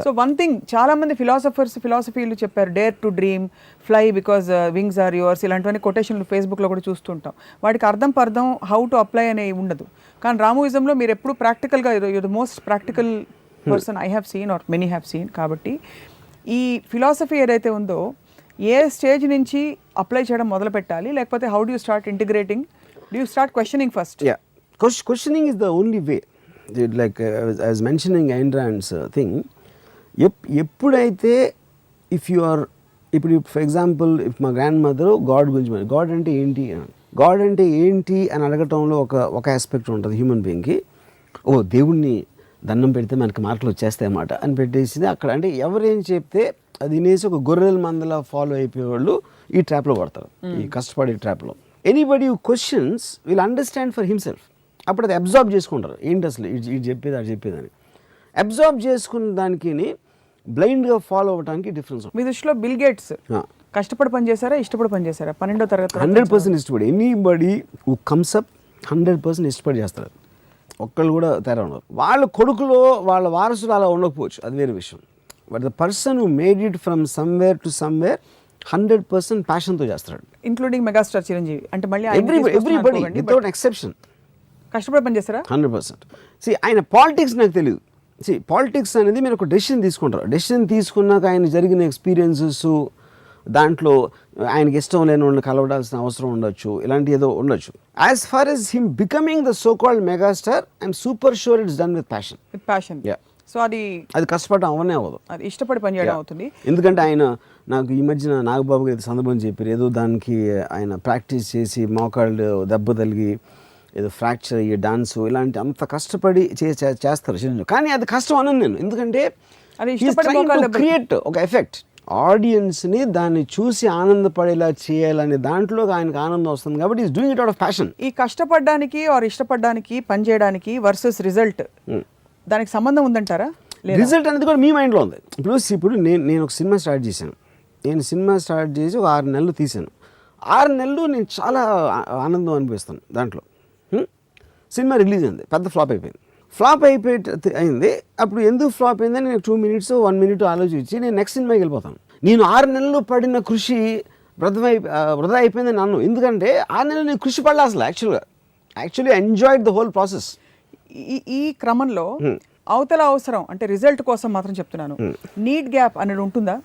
So one thing చాలా మంది ఫిలాసఫీలు చెప్పారు, dare to dream, fly because wings are yours, ఇలాంటివన్నీ కొటేషన్లు ఫేస్బుక్లో కూడా చూస్తుంటాం. వాటికి అర్థం పర్థం హౌ టు అప్లై అనేవి ఉండదు. కానీ రామోయిజంలో మీరు ఎప్పుడు ప్రాక్టికల్గా you the most practical person I have seen or many have seen. కాబట్టి ఈ ఫిలాసఫీ ఏదైతే ఉందో ఏ స్టేజ్ నుంచి అప్లై చేయడం మొదలు పెట్టాలి, లేకపోతే how do you start integrating, do you start questioning first? Questioning is the only way. Like I was mentioning Ayn Rand's thing. ఎప్పుడైతే ఇఫ్ యు ఆర్ ఇప్పుడు ఫర్ ఎగ్జాంపుల్ ఇఫ్ మా గ్రాండ్ మదర్ గాడ్ గురించి God అంటే ఏంటి అని అడగటంలో ఒక aspect ఉంటుంది human బీయింగ్కి. ఓ దేవుణ్ణి దండం పెడితే మనకి మార్కులు వచ్చేస్తాయి అన్నమాట అని పెట్టేసింది అక్కడ. అంటే ఎవరేం చెప్తే అది వినేసి ఒక గొర్రెల మందలా ఫాలో అయిపోయేవాళ్ళు ఈ ట్రాప్లో పడతారు, ఈ కష్టపడే ట్రాప్లో. Anybody who questions will understand for himself. అప్పుడు అది అబ్జార్బ్ చేసుకుంటారు, ఏంటి అసలు ఇది చెప్పేది అది చెప్పేదని. అబ్జార్బ్ చేసుకున్న దానికి బ్లైండ్గా ఫాలో అవ్వడానికి డిఫరెన్స్. మీ దృష్టిలో బిల్ గేట్స్ కష్టపడి పనిచేశారా, ఇష్టపడి పనిచేశారా? 12వ తరగతి 100% ఇష్టపడి. ఎనీబడి హూ కమ్స్ అప్ 100% ఇష్టపడి చేస్తారు. ఒక్కళ్ళు కూడా తేడా ఉండదు. వాళ్ళ కొడుకులో వాళ్ళ వారసులు అలా ఉండకపోవచ్చు, అది వేరే విషయం. But the person who made it from somewhere to somewhere 100% ప్యాషన్తో చేస్తాడు, ఇంక్లూడింగ్ మెగాస్టార్ చిరంజీవి. అంటే మళ్ళీ ఎవ్రీబడి వితౌట్ ఎక్సెప్షన్ కష్టపడి పనిచేస్తారా? 100%. ఆయన పాలిటిక్స్ నాకు తెలియదు. పాలిటిక్స్ అనేది మీరు ఒక డెసిషన్ తీసుకుంటారు. డెసిషన్ తీసుకున్నాక ఆయన జరిగిన ఎక్స్పీరియన్సెస్, దాంట్లో ఆయనకి ఇష్టం లేని వాళ్ళని కలవడాల్సిన అవసరం ఉండొచ్చు, ఇలాంటి ఏదో ఉండొచ్చు. As far as him becoming the so called megastar, I'm super sure it's done with passion. So అది కష్టపడడం అవనే అవ్వదు, అది ఇష్టపడి పనిచేయడం అవుతుంది. ఎందుకంటే ఆయన నాకు ఈ మధ్యన నాగబాబు గారి సందర్భం చెప్పారు, ఏదో దానికి ఆయన ప్రాక్టీస్ చేసి మోకాళ్ళు దెబ్బ తగిలి ఏదో ఫ్రాక్చర్ అయ్యి డాన్స్ ఇలాంటి అంత కష్టపడి చేస్తారు. కానీ అది కష్టం అనను నేను, ఎందుకంటే క్రియేట్ ఒక ఎఫెక్ట్, ఆడియన్స్ని దాన్ని చూసి ఆనందపడేలా చేయాలనే దాంట్లో ఆయనకు ఆనందం వస్తుంది కాబట్టి is doing it out of passion. ఈ కష్టపడడానికి ఆర్ ఇష్టపడడానికి పని చేయడానికి వర్సెస్ రిజల్ట్, దానికి సంబంధం ఉందంటారా? రిజల్ట్ అనేది కూడా మీ మైండ్లో ఉంది. ఇప్పుడు నేను ఒక సినిమా స్టార్ట్ చేశాను. నేను సినిమా స్టార్ట్ చేసి ఒక 6 నెలలు తీశాను. 6 నెలలు నేను చాలా ఆనందం అనిపిస్తాను దాంట్లో. సినిమా రిలీజ్ అయింది, పెద్ద ఫ్లాప్ అయింది. అప్పుడు ఎందుకు ఫ్లాప్ అయిందని నేను 2 minutes 1 minute ఆలోచించి నేను నెక్స్ట్ సినిమాకి వెళ్ళిపోతాను. నేను 6 నెలలు పడిన కృషి వృధా అయిపోయిందని నన్ను, ఎందుకంటే 6 నెలలు నేను కృషి పడలే అసలు. Actually enjoyed the whole process. ఈ క్రమంలో అవతల అవసరం అంటే రిజల్ట్ కోసం మాత్రం చెప్తున్నాను, నీడ్ గ్యాప్ అనేది ఉంటుందా?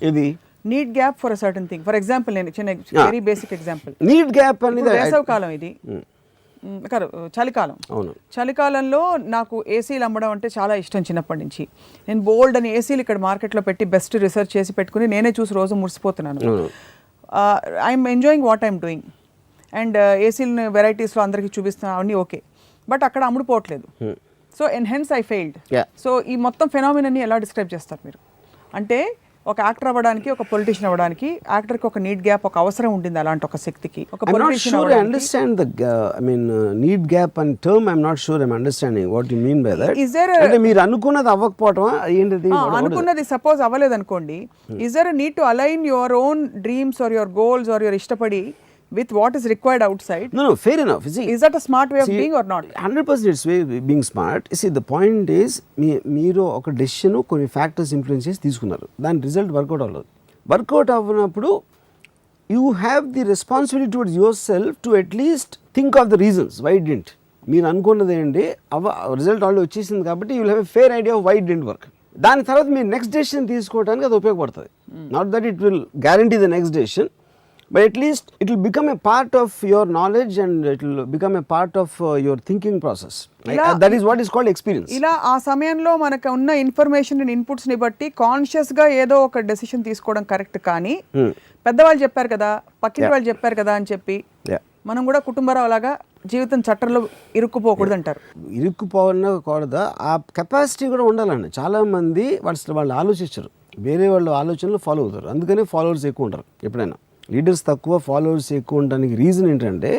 ఇది need gap for a certain thing. For example నేను చిన్న very basic example, need gap అనేది వేసవికాలం, ఇది చలికాలం. చలికాలంలో నాకు ఏసీలు అమ్మడం అంటే చాలా ఇష్టం చిన్నప్పటి నుంచి. నేను బోల్డ్ అని ఏసీలు ఇక్కడ మార్కెట్లో పెట్టి బెస్ట్ రిసర్చ్ చేసి పెట్టుకుని నేనే చూసి రోజు మురిసిపోతున్నాను. I'm enjoying what I'm doing. And ఏసీలని వెరైటీస్లో అందరికీ చూపిస్తున్నా, అవన్నీ ఓకే. బట్ అక్కడ అమ్ముడుపోవట్లేదు. So hence I failed. So ఈ మొత్తం ఫెనామినాన్ని ఎలా డిస్క్రైబ్ చేస్తారు మీరు? అంటే ఒక యాక్టర్ అవ్వడానికి, ఒక పొలిటీషియన్ అవ్వడానికి యాక్టర్కి ఒక నీడ్ గ్యాప్, ఒక అవసరం ఉండింది అలాంటి ఒక శక్తికి. ఒక politician understand need gap and term. I'm not sure I'm understanding what you mean by that. అంటే మీరు అనుకున్నది అవ్వకపోవటం ఏంటిది? అనుకున్నది సపోజ్ అవ్వలేదు అనుకోండి, is there a need to align your own dreams or your goals or your ఇష్టపడి with what is required outside? No, fair enough. Is that a smart way of being or not? 100% it's way being smart. See, the point is మీరు ఒక decision కొన్ని factors influence చేసి తీసుకున్నారు, దాని result work out అవ్వనప్పుడు you have the responsibility towards your self to at least think of the reasons why didn't. మీరు అనుకున్నది ఏంటి, రిజల్ట్ ఆల్రెడీ వచ్చేసింది కాబట్టి you will have a fair idea of why didn't work. దాని తర్వాత మీరు నెక్స్ట్ డెసిషన్ తీసుకోవడానికి అది ఉపయోగపడుతుంది. Not that it will guarantee the next decision, but at least it will become a part of your knowledge and it will become a part of your thinking process. That is what is called experience. ఇలా ఆ సమయంలో మనకు ఉన్న information and inputs ని బట్టి conscious గా ఏదో ఒక డెసిషన్ తీసుకోవడం కరెక్ట్. కానీ పెద్దవాళ్ళు చెప్పారు కదా, పక్కింటి వాళ్ళు చెప్పారు కదా అని చెప్పి మనం కూడా కుటుంబరావు లాగా జీవితం చట్టంలో ఇరుక్కుపోకూడదు అంటారు. ఇరుక్కుపోకూడదా, ఆ కెపాసిటీ కూడా ఉండాలండి. చాలా మంది వాళ్ళు ఆలోచించరు, వేరే వాళ్ళు ఆలోచనలు ఫాలో అవుతారు. అందుకనే ఫాలోవర్స్ ఎక్కువ ఉంటారు. ఎప్పుడైనా లీడర్స్ తక్కువ, ఫాలోవర్స్ ఎక్కువ ఉండడానికి రీజన్ ఏంటంటే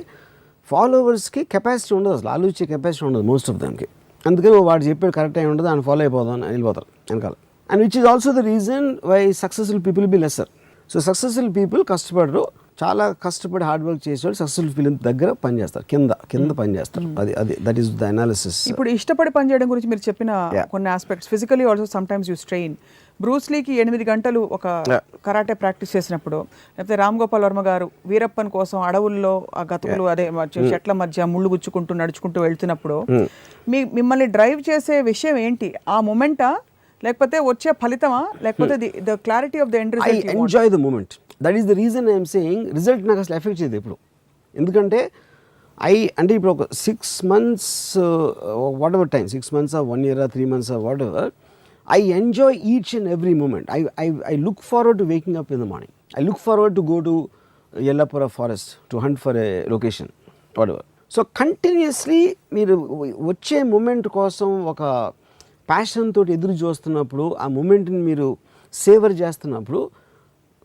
ఫాలోవర్స్కి కెపాసిటీ ఉండదు, అసలు ఆలోచించే కెపాసిటీ ఉండదు మోస్ట్ ఆఫ్ దానికి. అందుకని వాడు చెప్పేది కరెక్ట్ అయి ఉండదు, ఆయన ఫాలో అయిపోదాం అని వెళ్ళిపోతారు వెనకాల. And which is also the reason why successful people be lesser. So successful people కష్టపడరు, చాలా కష్టపడి హార్డ్ వర్క్ చేసేవాళ్ళు సక్సెస్ఫుల్ ఫిలిం దగ్గర పనిచేస్తారు, కింద పనిచేస్తారు. అది దట్ ఈస్ ద అనాలిసిస్. ఇప్పుడు ఇష్టపడి పనిచేయడం గురించి మీరు చెప్పిన కొన్ని aspects, physically also sometimes you strain. బ్రూస్లీకి 8 గంటలు ఒక కరాటే ప్రాక్టీస్ చేసినప్పుడు, లేకపోతే రామ్ గోపాల్ వర్మ గారు వీరప్పన్ కోసం అడవుల్లో ఆ గతుకులు అదే చెట్ల మధ్య ముళ్ళు గుచ్చుకుంటూ నడుచుకుంటూ వెళ్తున్నప్పుడు మిమ్మల్ని డ్రైవ్ చేసే విషయం ఏంటి? ఆ మూమెంటా, లేకపోతే వచ్చే ఫలితమా, లేకపోతే the clarity of the end result? I enjoy the moment. That is the reason I'm saying result నాకు అసలు ఎఫెక్ట్ చేయదు ఇప్పుడు. ఎందుకంటే అంటే ఇప్పుడు ఒక 6 months what ever time, 6 months 1 year 3 months what ever, I enjoy each and every moment. I look forward to waking up in the morning. I look forward to go to Yellapura forest to hunt for a location, whatever. So continuously మీరు వచ్చే moment కోసం ఒక passion తోటి ఎదురు చూస్తున్నప్పుడు, ఆ మూమెంట్ని మీరు saver చేస్తున్నప్పుడు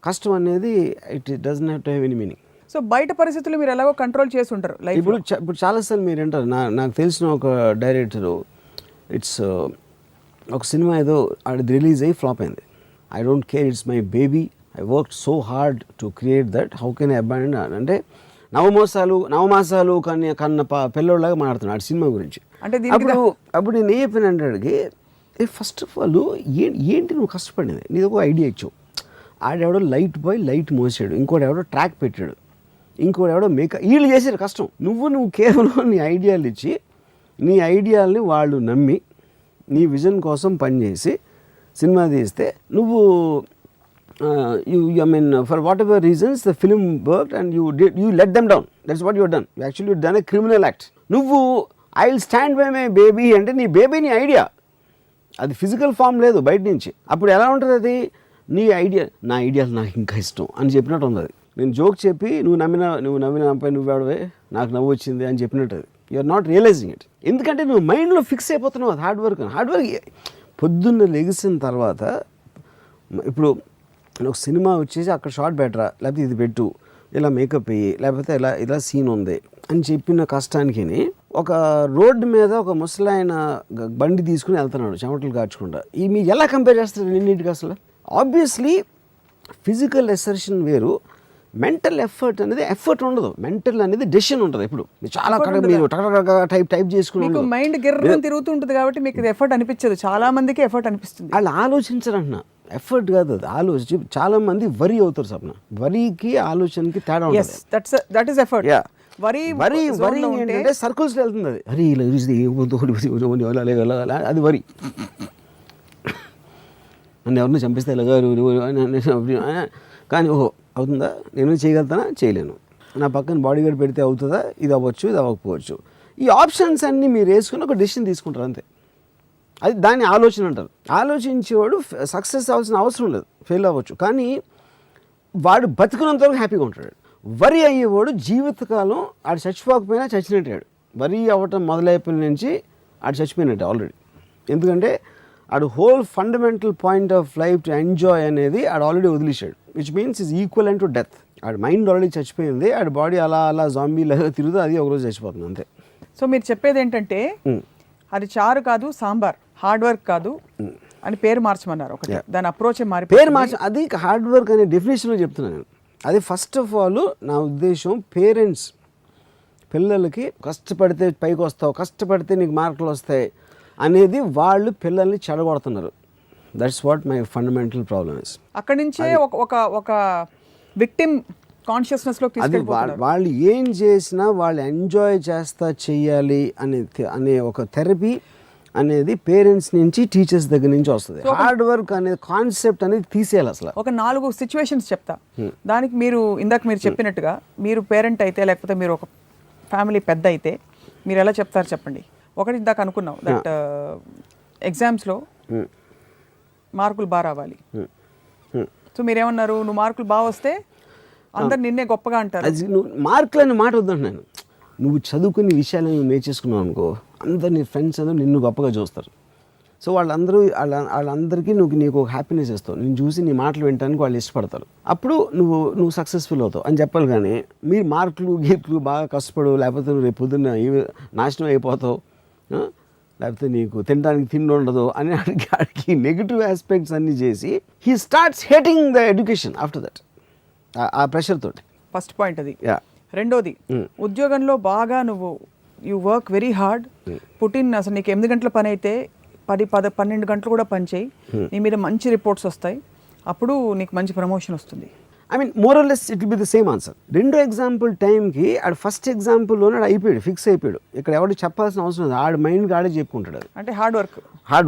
కష్టం అనేది it doesn't have to have any meaning. So బయట పరిస్థితులు మీరు ఎలాగో కంట్రోల్ చేసి ఉంటారు లైఫ్. ఇప్పుడు చాలాసార్లు మీరు అంటారు, నాకు తెలిసిన ఒక డైరెక్టరు, ఇట్స్ ఒక సినిమా ఏదో అది రిలీజ్ అయ్యి ఫ్లాప్ అయింది. I don't care, it's my baby, I work so hard to create that, how can I abandon. అంటే నవమాసాలు కన్న పిల్లోళ్ళలాగా మాట్లాడుతున్నాడు ఆ సినిమా గురించి. అంటే అప్పుడు నేను ఏ చెప్పిన అంటే, ఫస్ట్ ఆఫ్ ఆల్ ఏంటి నువ్వు కష్టపడింది, నీది ఒక ఐడియా ఇచ్చావు, ఆడెవడో లైట్ బాయ్ లైట్ మోసాడు, ఇంకోటి ఎవడో ట్రాక్ పెట్టాడు, ఇంకోటి ఎవడో మేకప్, వీళ్ళు చేసారు కష్టం. నువ్వు కేవలం నీ ఐడియాలు ఇచ్చి, నీ ఐడియాలని వాళ్ళు నమ్మి నీ విజన్ కోసం పనిచేసి సినిమా తీస్తే నువ్వు I mean for whatever reasons the film work and you let them down. That's what you done. Actually you done a criminal act. నువ్వు I will stand by my baby అంటే నీ baby నీ idea, అది physical form లేదు బయట నుంచి. అప్పుడు ఎలా ఉంటుంది అది, నీ ఐడియా, నా ఐడియాలు నాకు ఇంకా ఇష్టం అని చెప్పినట్టు ఉంది. అది నేను జోక్ చెప్పి నువ్వు నవ్విన నాపై నువ్వే నాకు నవ్వు వచ్చింది అని చెప్పినట్టు. అది you are not realising it. ఎందుకంటే నువ్వు మైండ్లో ఫిక్స్ అయిపోతున్నావు. అది హార్డ్ వర్క్ పొద్దున్న లెగిసిన తర్వాత, ఇప్పుడు ఒక సినిమా వచ్చేసి అక్కడ షార్ట్ బెటరా, లేకపోతే ఇది పెట్టు, ఇలా మేకప్ వేయి, లేకపోతే ఇలా సీన్ ఉంది అని చెప్పిన కష్టానికి ఒక రోడ్డు మీద ఒక ముసలాయన బండి తీసుకుని వెళ్తున్నాడు చెమటలు కాచుకుంటా. ఈ మీరు ఎలా కంపేర్ చేస్తారు రెండింటికి? అసలు ఆబ్వియస్లీ ఫిజికల్ ఎసర్షన్ వేరు, మెంటల్ ఎఫర్ట్ ఉండదు. మెంటల్ అనేది డెసిషన్ ఉంటుంది. ఇప్పుడు చాలా మీరు టైప్ చేసుకుని మైండ్ గిర్ర తిరుగుతుంటుంది కాబట్టి మీకు ఎఫర్ట్ అనిపించదు. చాలా మందికి ఎఫర్ట్ అనిపిస్తుంది. వాళ్ళు ఆలోచించరంటున్నా, ఎఫర్ట్ కాదు అది, ఆలోచించి చాలా మంది వరి అవుతారు. సప్న వరికి ఆలోచనకి తేడా ఉంటుంది. That is effort. వరి ఏంటంటే సర్కిల్స్ వెళ్తుంది. అది అరే ఇలా అది వరి. నన్ను ఎవరిని చంపిస్తే ఎలాగారు కానీ ఓహో అవుతుందా, నేను చేయగలుగుతానా, చేయలేను, నా పక్కన బాడీ గార్డ్ పెడితే అవుతుందా, ఇది అవ్వచ్చు, ఇది అవ్వకపోవచ్చు. ఈ ఆప్షన్స్ అన్నీ మీరు వేసుకుని ఒక డెసిషన్ తీసుకుంటారు అంతే. అది దాన్ని ఆలోచన అంటారు. ఆలోచించేవాడు సక్సెస్ అవ్వాల్సిన అవసరం లేదు, ఫెయిల్ అవ్వచ్చు, కానీ వాడు బతుకున్నంతవరకు హ్యాపీగా ఉంటాడు. వరి అయ్యేవాడు జీవితకాలం ఆడు చచ్చిపోకపోయినా చచ్చినట్టాడు. వరి అవ్వటం మొదలైపోయిన నుంచి ఆడు చచ్చిపోయినట్టు ఆల్రెడీ. ఎందుకంటే ఆడు whole fundamental point of life to enjoy అనేది ఆడు ఆల్రెడీ వదిలేశాడు. Which means is equal to death. ఆడు మైండ్ ఆల్రెడీ చచ్చిపోయింది, ఆడి బాడీ అలా జాంబీలాగా తిరుగుతూ అది ఒకరోజు చచ్చిపోతుంది అంతే. సో మీరు చెప్పేది ఏంటంటే అది చారు కాదు సాంబార్, హార్డ్ వర్క్ కాదు అని పేరు మార్చమన్నారు. ఒకటి దాని అప్రోచ్ పేరు మార్చ, అది హార్డ్ వర్క్ అనే డెఫినేషన్లో చెప్తున్నాను నేను. అది ఫస్ట్ ఆఫ్ ఆల్ నా ఉద్దేశం, పేరెంట్స్ పిల్లలకి కష్టపడితే పైకి వస్తావు, కష్టపడితే నీకు మార్కులు వస్తాయి అనేది వాళ్ళు పిల్లల్ని చెడగొడుతున్నారు. That's what my fundamental problem is. అక్కడి నుంచే ఒక విక్టిమ్ కాన్షియస్నెస్లోకి తీసుకెళ్ళిపోతున్నారు. వాళ్ళు ఏం చేసినా వాళ్ళు ఎంజాయ్ చేస్తా చెయ్యాలి అనే ఒక థెరపీ అనేది పేరెంట్స్ నుంచి, టీచర్స్ దగ్గర నుంచి వస్తుంది. హార్డ్ వర్క్ అనే కాన్సెప్ట్ అనేది తీసేయాలి అసలు. ఒక 4 సిచ్యువేషన్స్ చెప్తా. దానికి మీరు ఇందాక మీరు చెప్పినట్టుగా మీరు పేరెంట్ అయితే, లేకపోతే మీరు ఒక ఫ్యామిలీ పెద్ద అయితే మీరు ఎలా చెప్తారు చెప్పండి. ఒకటి ఇందాక అనుకున్నాం, దట్ ఎగ్జామ్స్లో మార్కులు బాగా రావాలి. సో మీరేమన్నారు, నువ్వు మార్కులు బాగా వస్తే అందరు నిన్నే గొప్పగా అంటారు. నువ్వు మార్కులు అనే మాట వద్దంటున్నాను. నువ్వు చదువుకునే విషయాలను నువ్వు నేర్చేసుకున్నావు అనుకో, అందరు నీ ఫ్రెండ్స్ అందరూ నిన్ను గొప్పగా చూస్తారు. సో వాళ్ళందరికీ నీకు ఒక హ్యాపీనెస్ ఇస్తావు. నేను చూసి నీ మాటలు వినడానికి వాళ్ళు ఇష్టపడతారు. అప్పుడు నువ్వు సక్సెస్ఫుల్ అవుతావు అని చెప్పాలి. కానీ మీరు మార్కులు బాగా కష్టపడు, లేకపోతే నువ్వు రేపు పొద్దున్న నాశనం అయిపోతావు, లేకపోతే నీకు తినడానికి తిండి ఉండదు అని అడిగి నెగిటివ్ ఆస్పెక్ట్స్ అన్నీ చేసి he starts hating the education after that. ఆ ప్రెషర్ తోటి ఫస్ట్ పాయింట్ అది. యా రెండోది, ఉద్యోగంలో బాగా నువ్వు you work very hard, put in అసలు నీకు 8 గంటల పని అయితే 10-12 గంటలు కూడా పని చేయి, నీ మీద మంచి రిపోర్ట్స్ వస్తాయి, అప్పుడు నీకు మంచి ప్రమోషన్ వస్తుంది. I mean more or less it will be the same answer. రెండో ఎగ్జాంపుల్ టైంకి ఆడు ఫస్ట్ ఎగ్జాంపుల్లోనే ఆడు అయిపోయాడు, ఫిక్స్ అయిపోయాడు. ఇక్కడ ఎవరికి చెప్పాల్సిన అవసరం లేదు, ఆడు మైండ్కి ఆడే చెప్పుకుంటాడు. అది అంటే హార్డ్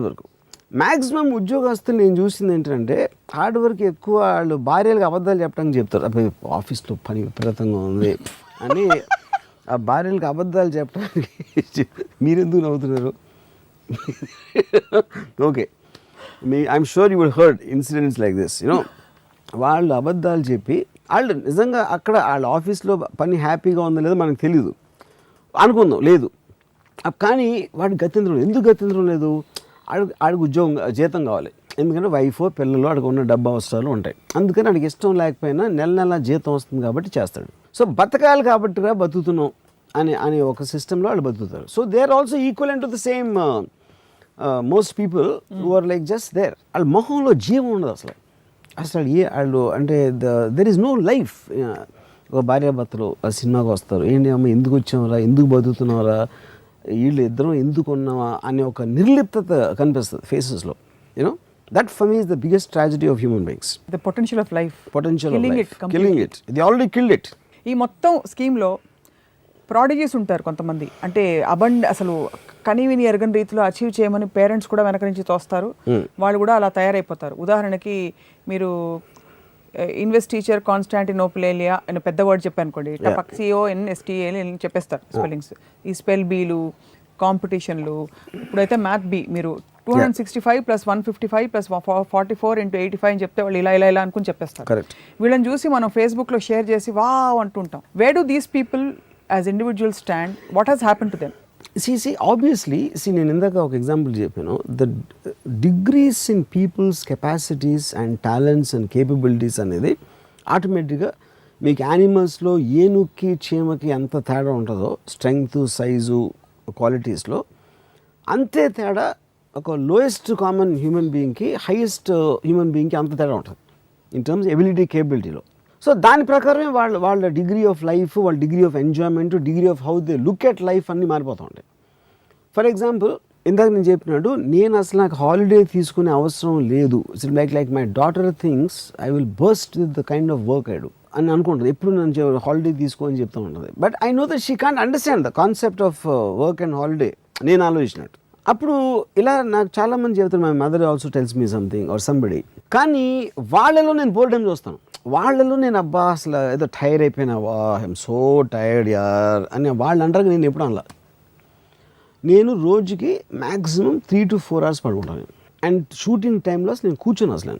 వర్క్. మ్యాక్సిమం ఉద్యోగస్తులు నేను చూసింది ఏంటంటే హార్డ్ వర్క్ ఎక్కువ. వాళ్ళు భార్యలకు అబద్ధాలు చెప్పడానికి చెప్తారు, అప్పుడు ఆఫీస్లో పని విపరీతంగా ఉంది అని. ఆ భార్యలకు అబద్ధాలు చెప్పడానికి మీరెందుకు నవ్వుతున్నారు? Okay, I'm sure you would heard incidents like this. You know, వాళ్ళు అబద్ధాలు చెప్పి వాళ్ళు నిజంగా అక్కడ వాళ్ళ ఆఫీస్లో పని హ్యాపీగా ఉందో లేదో మనకు తెలీదు అనుకుందాం, లేదు. కానీ వాడికి గత్యంతరం. ఎందుకు గత్యంతరం లేదు? ఆడికి ఉద్యోగం జీతం కావాలి, ఎందుకంటే వైఫో పిల్లలు ఆడికి ఉన్న డబ్బు అవసరాలు ఉంటాయి. అందుకని ఆడికి ఇష్టం లేకపోయినా నెల జీతం వస్తుంది కాబట్టి చేస్తాడు. సో బతకాలి కాబట్టిగా బతుకుతున్నాం అనే ఒక సిస్టంలో వాళ్ళు బతుకుతారు. So they are also equal to the same most people who are like just there. వాళ్ళ మొహంలో జీవం ఉండదు అసలు. వాళ్ళు అంటే దెర్ ఈజ్ నో లైఫ్. ఒక భార్యాభర్తలు ఆ సినిమాకి వస్తారు, ఏంటి అమ్మ ఎందుకు వచ్చామరా, ఎందుకు బతుకుతున్నారా, వీళ్ళు ఇద్దరం ఎందుకు ఉన్నామా అనే ఒక నిర్లిప్తత కనిపిస్తుంది ఫేసెస్లో. You know, that for me is the biggest tragedy of human beings. The potential of life, killing it. They already killed it. ఈ మొత్తం స్కీమ్లో ప్రాడిజీస్ ఉంటారు కొంతమంది, అంటే అసలు కనీవిని ఎరగని రీతిలో అచీవ్ చేయమని పేరెంట్స్ కూడా వెనక నుంచి తోస్తారు, వాళ్ళు కూడా అలా తయారైపోతారు. ఉదాహరణకి మీరు ఇన్వెస్ట్ టీచర్ కాన్స్టాంటినోపులేలియా అని పెద్ద వర్డ్ చెప్పాను అనుకోండి, TPCONSTA చెప్పేస్తారు స్పెల్లింగ్స్. ఈ స్పెల్ బీలు, కాంపిటీషన్లు. ఇప్పుడైతే మ్యాథ్ బి మీరు 265 + 155 + 44 × 85 అని చెప్తే వాళ్ళు ఇలా అనుకుని చెప్పేస్తారు. వీళ్ళని చూసి మనం ఫేస్బుక్లో షేర్ చేసి వావ్ అంటుంటాం. Where do these people as individual stand? What has happen to them? Obviously నేను ఇందాక ఒక ఎగ్జాంపుల్ చెప్పాను. The degrees in people's capacities and talents and capabilities అనేది ఆటోమేటిక్గా మీకు యానిమల్స్లో ఏనుక్కి చీమకి ఎంత తేడా ఉంటుందో స్ట్రెంగ్త్, సైజు, క్వాలిటీస్లో, అంతే తేడా ఒక లోయెస్ట్ కామన్ హ్యూమన్ బీయింగ్కి హైయెస్ట్ హ్యూమన్ బీయింగ్కి అంత తేడా ఉంటుంది ఇన్ టర్మ్స్ ఎబిలిటీ, కేపబిలిటీలో. సో దాని ప్రకారమే వాళ్ళ డిగ్రీ ఆఫ్ లైఫ్, వాళ్ళ degree of enjoyment, degree of how they look at life అన్నీ మారిపోతూ ఉంటాయి. ఫర్ ఎగ్జాంపుల్, ఇందాక నేను చెప్పినట్టు నేను అసలు నాకు హాలిడే తీసుకునే అవసరం లేదు. Like my daughter things I will burst with the kind of work I do అని అనుకుంటుంది. ఎప్పుడు నేను హాలిడే తీసుకో అని చెప్తూ ఉంటుంది. But I know that she can't understand the concept of work and holiday నేను ఆలోచించినట్టు. అప్పుడు ఇలా నాకు చాలామంది చెబుతారు, my mother also tells me something or somebody. కానీ వాళ్ళలో నేను బోర్డమ్ చూస్తాను. వాళ్ళలో నేను అబ్బా అసలు ఏదో టైర్ అయిపోయినా, వా ఐఎమ్ సో టైర్డ్ యార్ అని వాళ్ళు అంటారు. నేను ఎప్పుడు అనలా. నేను రోజుకి మ్యాక్సిమం 3 to 4 hours పడుకుంటాను. అండ్ షూటింగ్ టైంలో నేను కూర్చొని అసలు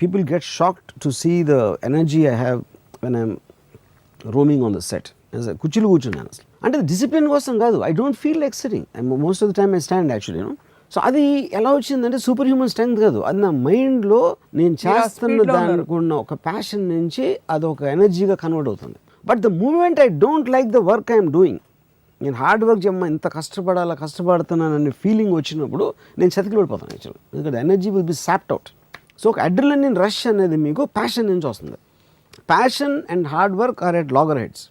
people get shocked to see the energy I have when I'm roaming on the set. కుర్చీలు కూర్చున్నాను అసలు. అంటే డిసిప్లిన్ కోసం కాదు, I don't feel like sitting. Most of the time I stand actually. So అది ఎలా వచ్చిందంటే సూపర్ హ్యూమన్ స్ట్రెంగ్త్ కాదు, అది నా మైండ్లో నేను చేస్తున్న దానికి ఉన్న ఒక ప్యాషన్ నుంచి అది ఒక ఎనర్జీగా కన్వర్ట్ అవుతుంది. But the moment I don't like the work I'm doing, నేను హార్డ్ వర్క్ చేయమ్మా ఇంత కష్టపడుతున్నాను అనే ఫీలింగ్ వచ్చినప్పుడు నేను చతికి పడిపోతాను యాక్చువల్లీ. ఎందుకంటే energy will be sapped out. So ఒక అడ్రినలిన్ రష్ అనేది మీకు ప్యాషన్ నుంచి వస్తుంది. Passion and hard work are at logger heads.